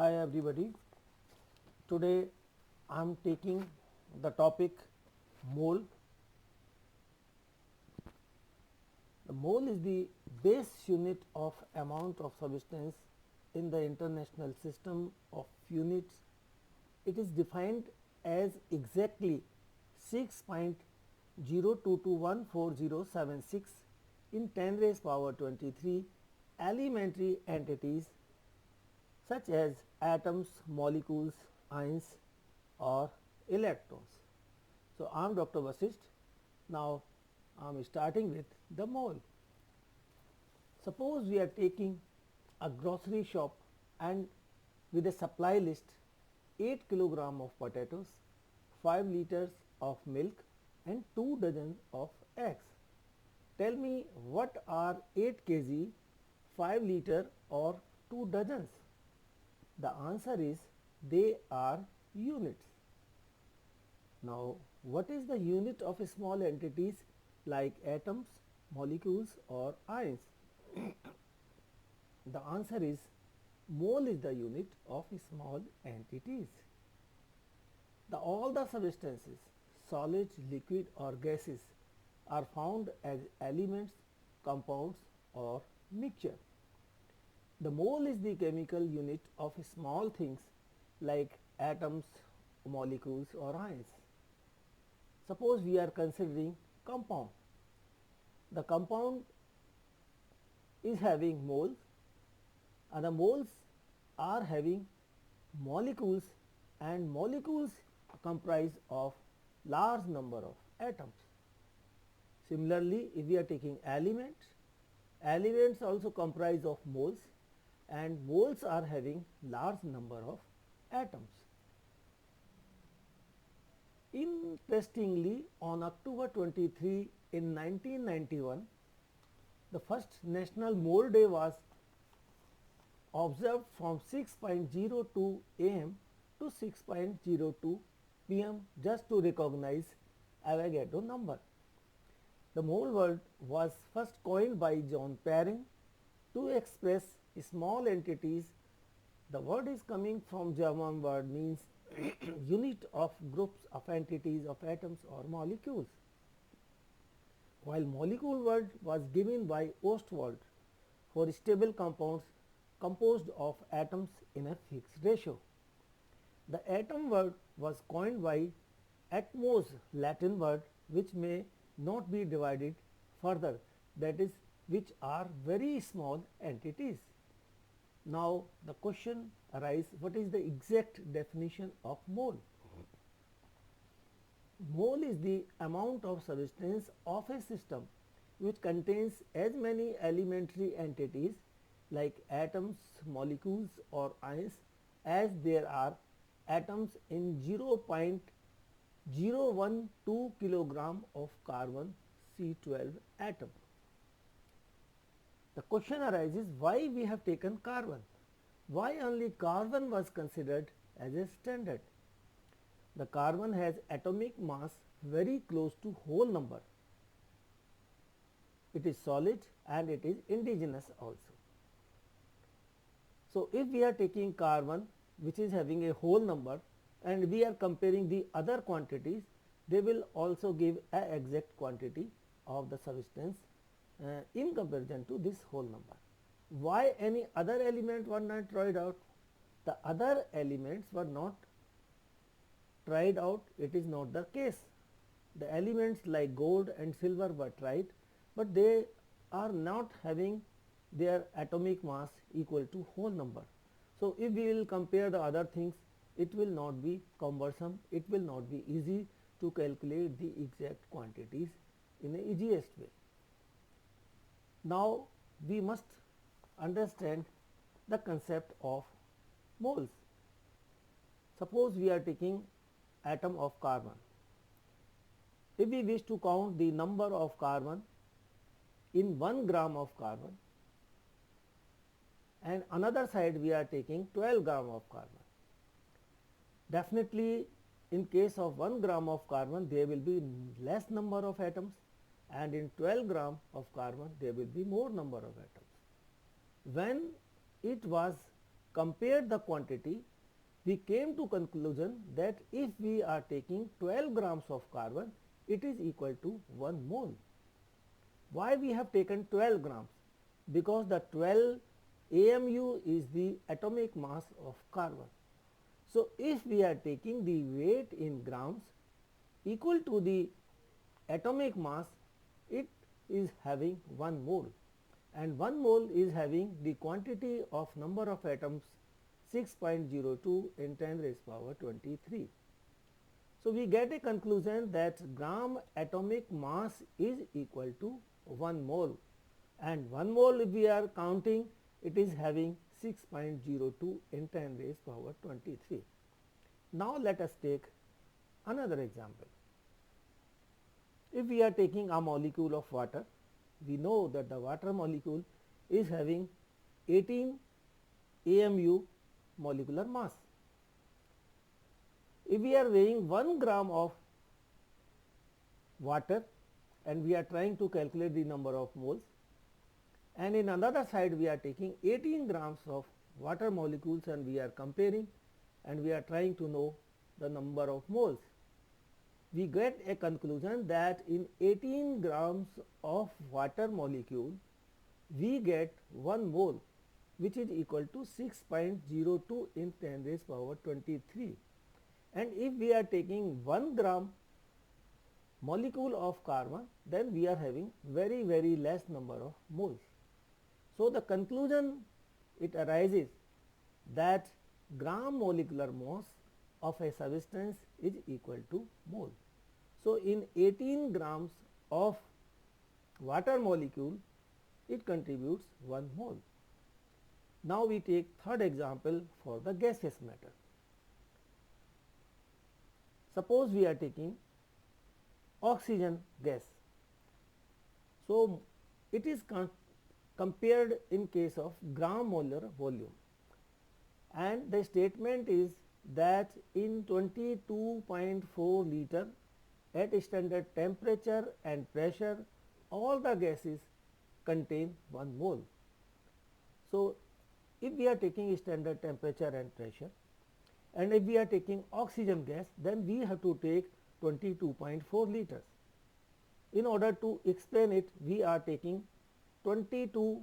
Hi everybody. Today I am taking the topic mole. The mole is the base unit of amount of substance in the international system of units. It is defined as exactly 6.02214076 in 10 raised power 23 elementary entities such as atoms, molecules, ions or electrons. So, I am Dr. Vasisht. Now, I am starting with the mole. Suppose we are taking a grocery shop and with a supply list 8 kilogram of potatoes, 5 liters of milk and 2 dozen of eggs. Tell me what are 8 kg, 5 liter or 2 dozens? The answer is they are units. Now, what is the unit of small entities like atoms, molecules or ions? The answer is mole is the unit of small entities. All the substances, solids, liquid or gases are found as elements, compounds or mixture. The mole is the chemical unit of small things like atoms, molecules or ions. Suppose we are considering compound. The compound is having moles and the moles are having molecules and molecules comprise of large number of atoms. Similarly, if we are taking elements, elements also comprise of moles and moles are having large number of atoms. Interestingly, on October 23 in 1991, the first National Mole Day was observed from 6:02 am to 6:02 pm just to recognize Avogadro number. The mole word was first coined by John Perrin to express small entities. The word is coming from German word means unit of groups of entities of atoms or molecules, while molecule word was given by Ostwald for stable compounds composed of atoms in a fixed ratio. The atom word was coined by atmos, Latin word which may not be divided further, that is which are very small entities. Now, the question arises, what is the exact definition of mole? Mole is the amount of substance of a system which contains as many elementary entities like atoms, molecules or ions as there are atoms in 0.012 kilogram of carbon C12 atom. The question arises, why we have taken carbon? Why only carbon was considered as a standard? The carbon has atomic mass very close to whole number. It is solid and it is indigenous also. So, if we are taking carbon which is having a whole number and we are comparing the other quantities, they will also give a exact quantity of the substance in comparison to this whole number. Why any other element were not tried out? The other elements were not tried out, it is not the case. The elements like gold and silver were tried, but they are not having their atomic mass equal to whole number. So, if we will compare the other things, it will not be cumbersome, it will not be easy to calculate the exact quantities in the easiest way. Now, we must understand the concept of moles. Suppose we are taking atom of carbon. If we wish to count the number of carbon in 1 gram of carbon and another side we are taking 12 gram of carbon. Definitely in case of 1 gram of carbon there will be less number of atoms and in 12 gram of carbon there will be more number of atoms. When it was compared the quantity, we came to conclusion that if we are taking 12 grams of carbon, it is equal to 1 mole. Why we have taken 12 grams? Because the 12 AMU is the atomic mass of carbon. So, if we are taking the weight in grams equal to the atomic mass, it is having 1 mole, and 1 mole is having the quantity of number of atoms 6.02 in 10 raised power 23. So, we get a conclusion that gram atomic mass is equal to 1 mole, and 1 mole if we are counting, it is having 6.02 in 10 raised power 23. Now, let us take another example. If we are taking a molecule of water, we know that the water molecule is having 18 AMU molecular mass. If we are weighing 1 gram of water and we are trying to calculate the number of moles, and in another side we are taking 18 grams of water molecules and we are comparing and we are trying to know the number of moles, we get a conclusion that in 18 grams of water molecule we get 1 mole, which is equal to 6.02 in 10 raised power 23. And if we are taking 1 gram molecule of carbon, then we are having very less number of moles. So, the conclusion it arises that gram molecular mass of a substance is equal to mole. So, in 18 grams of water molecule, it contributes 1 mole. Now, we take third example for the gaseous matter. Suppose we are taking oxygen gas. So, it is compared in case of gram molar volume, and the statement is that in 22.4 liter at standard temperature and pressure, all the gases contain 1 mole. So, if we are taking standard temperature and pressure, and if we are taking oxygen gas, then we have to take 22.4 liters. In order to explain it, we are taking 22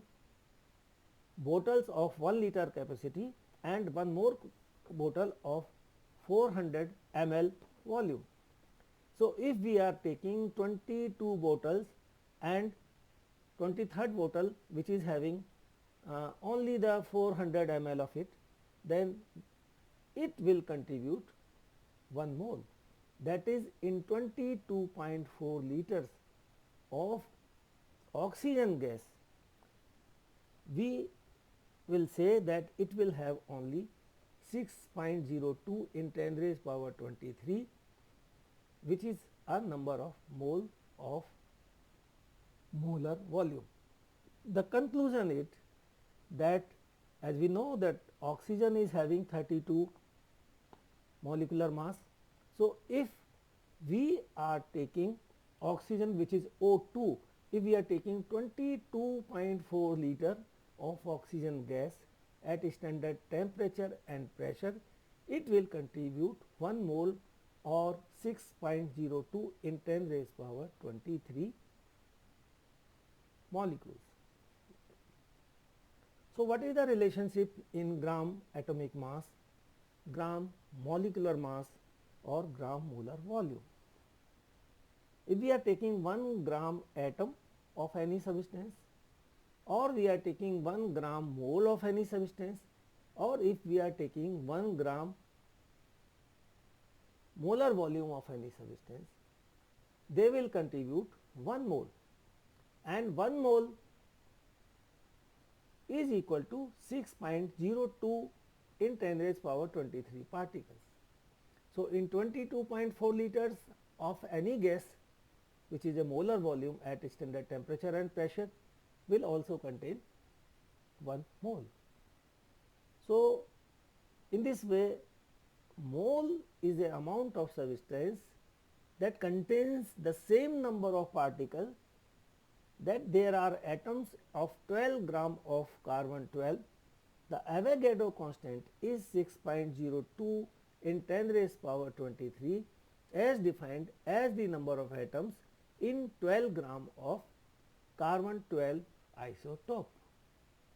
bottles of 1 liter capacity and one more bottle of 400 ml volume. So, if we are taking 22 bottles and 23rd bottle which is having only the 400 ml of it, then it will contribute 1 mole, that is in 22.4 liters of oxygen gas, we will say that it will have only 6.02 in 10 raised power 23, which is a number of mole of molar volume. The conclusion is that as we know that oxygen is having 32 molecular mass. So, if we are taking oxygen which is O2, if we are taking 22.4 liter of oxygen gas at standard temperature and pressure, it will contribute 1 mole or 6.02 in 10 raised power 23 molecules. So, what is the relationship in gram atomic mass, gram molecular mass or gram molar volume? If we are taking 1 gram atom of any substance, or we are taking 1 gram mole of any substance, or if we are taking 1 gram molar volume of any substance, they will contribute 1 mole, and 1 mole is equal to 6.02 in 10 raised power 23 particles. So, in 22.4 liters of any gas which is a molar volume at standard temperature and pressure will also contain 1 mole. So, in this way mole is a amount of substance that contains the same number of particles, that there are atoms of 12 gram of carbon 12 The Avogadro constant is 6.02 in 10 raised power 23 as defined as the number of atoms in 12 gram of carbon 12 isotope.